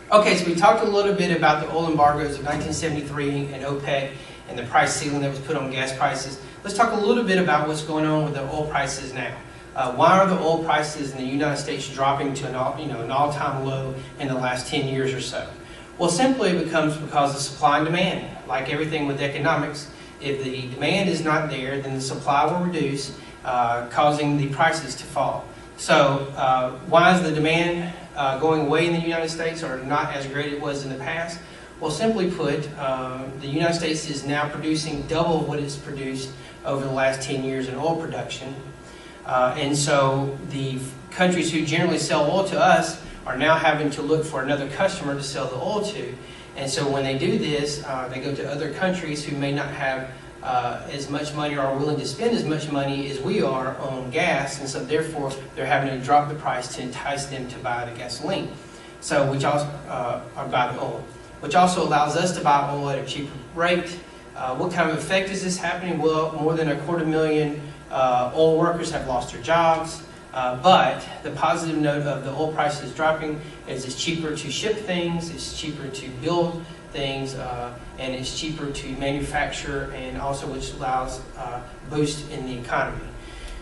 Okay, so we talked a little bit about the oil embargoes of 1973 and OPEC and the price ceiling that was put on gas prices. Let's talk a little bit about what's going on with the oil prices now. Why are the oil prices in the United States dropping to an all-time low in the last 10 years or so? Well, simply it becomes because of supply and demand. Like everything with economics, if the demand is not there, then the supply will reduce, causing the prices to fall. So why is the demand going away in the United States, or not as great as it was in the past? Well, simply put, the United States is now producing double what it's produced over the last 10 years in oil production. And so the countries who generally sell oil to us are now having to look for another customer to sell the oil to. And so when they do this, they go to other countries who may not have as much money or are willing to spend as much money as we are on gas, and so therefore they're having to drop the price to entice them to buy the gasoline, so which also or buy the oil, which also allows us to buy oil at a cheaper rate. What kind of effect is this happening? Well, more than 250,000 oil workers have lost their jobs. But the positive note of the oil prices dropping is it's cheaper to ship things, it's cheaper to build things, and it's cheaper to manufacture, and also which allows boost in the economy.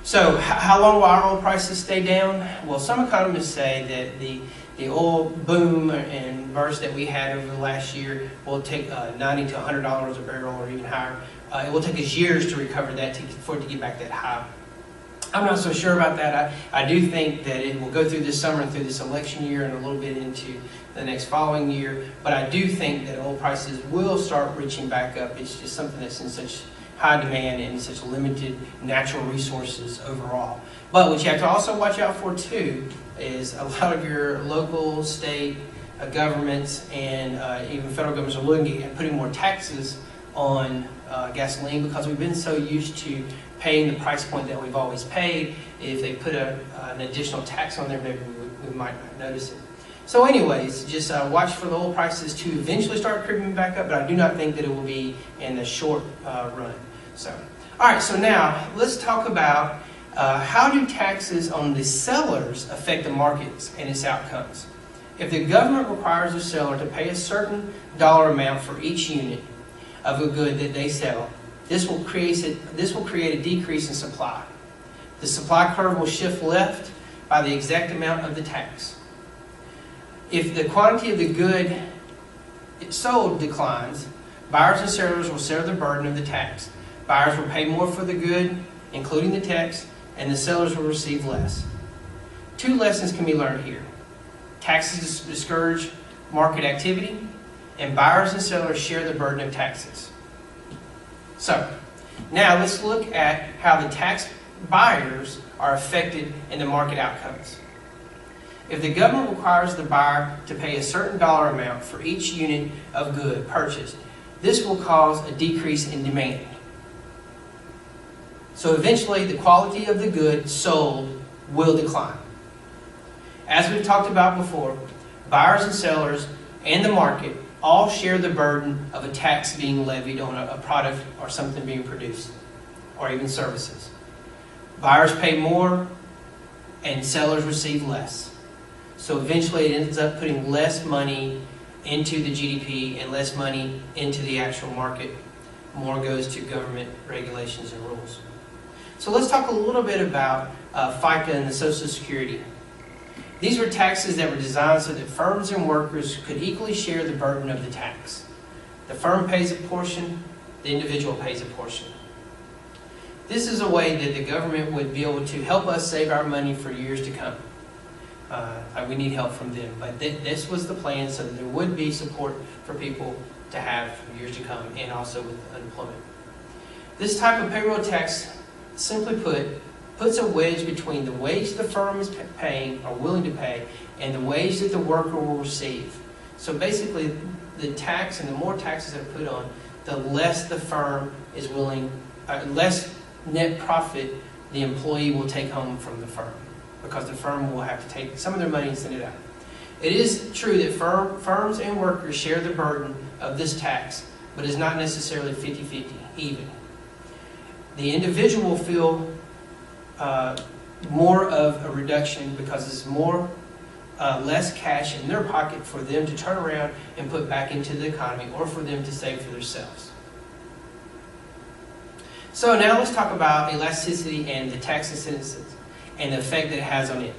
So how long will our oil prices stay down? Well, some economists say that the oil boom and burst that we had over the last year will take $90 to $100 a barrel or even higher. It will take us years to recover that for it to get back that high. I'm not so sure about that. I do think that it will go through this summer and through this election year and a little bit into the next following year. But I do think that oil prices will start reaching back up. It's just something that's in such high demand and such limited natural resources overall. But what you have to also watch out for too is a lot of your local, state governments and even federal governments are looking at putting more taxes on gasoline, because we've been so used to paying the price point that we've always paid. If they put an additional tax on there, maybe we might not notice it. So anyways, just watch for the oil prices to eventually start creeping back up, but I do not think that it will be in the short run. So, all right, so now let's talk about how do taxes on the sellers affect the markets and its outcomes. If the government requires the seller to pay a certain dollar amount for each unit of a good that they sell, this will create a decrease in supply. The supply curve will shift left by the exact amount of the tax. If the quantity of the good sold declines, buyers and sellers will share the burden of the tax. Buyers will pay more for the good, including the tax, and the sellers will receive less. Two lessons can be learned here. Taxes discourage market activity, and buyers and sellers share the burden of taxes. So, now let's look at how the tax buyers are affected in the market outcomes. If the government requires the buyer to pay a certain dollar amount for each unit of good purchased, this will cause a decrease in demand. So eventually the quality of the good sold will decline. As we've talked about before, buyers and sellers and the market all share the burden of a tax being levied on a product or something being produced, or even services. Buyers pay more and sellers receive less. So eventually it ends up putting less money into the GDP and less money into the actual market. More goes to government regulations and rules. So let's talk a little bit about FICA and the Social Security. These were taxes that were designed so that firms and workers could equally share the burden of the tax. The firm pays a portion, the individual pays a portion. This is a way that the government would be able to help us save our money for years to come. We need help from them, but this was the plan so that there would be support for people to have for years to come, and also with unemployment. This type of payroll tax, simply put, puts a wedge between the wage the firm is paying or willing to pay and the wage that the worker will receive. So basically, the tax and the more taxes that are put on, the less the firm is willing, less net profit the employee will take home from the firm, because the firm will have to take some of their money and send it out. It is true that firms and workers share the burden of this tax, but it's not necessarily 50-50 even. The individual will feel more of a reduction because it's more less cash in their pocket for them to turn around and put back into the economy, or for them to save for themselves. So now let's talk about elasticity and the tax incentives and the effect that it has on it.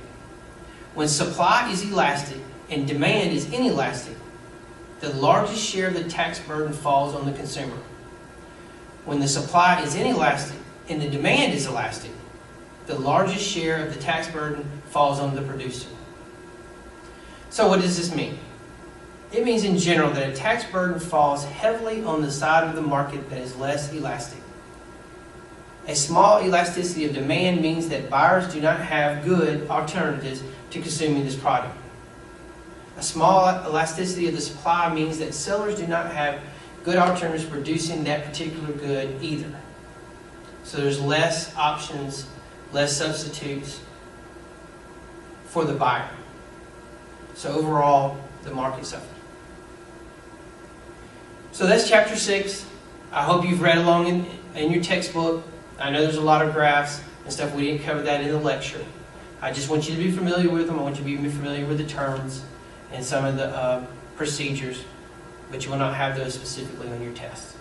When supply is elastic and demand is inelastic, the largest share of the tax burden falls on the consumer. When the supply is inelastic and the demand is elastic, the largest share of the tax burden falls on the producer. So what does this mean? It means in general that a tax burden falls heavily on the side of the market that is less elastic. A small elasticity of demand means that buyers do not have good alternatives to consuming this product. A small elasticity of the supply means that sellers do not have good alternatives for producing that particular good either. So there's less options, less substitutes for the buyer. So overall, the market suffers. So that's chapter 6. I hope you've read along in your textbook. I know there's a lot of graphs and stuff. We didn't cover that in the lecture. I just want you to be familiar with them. I want you to be familiar with the terms and some of the procedures, but you will not have those specifically on your tests.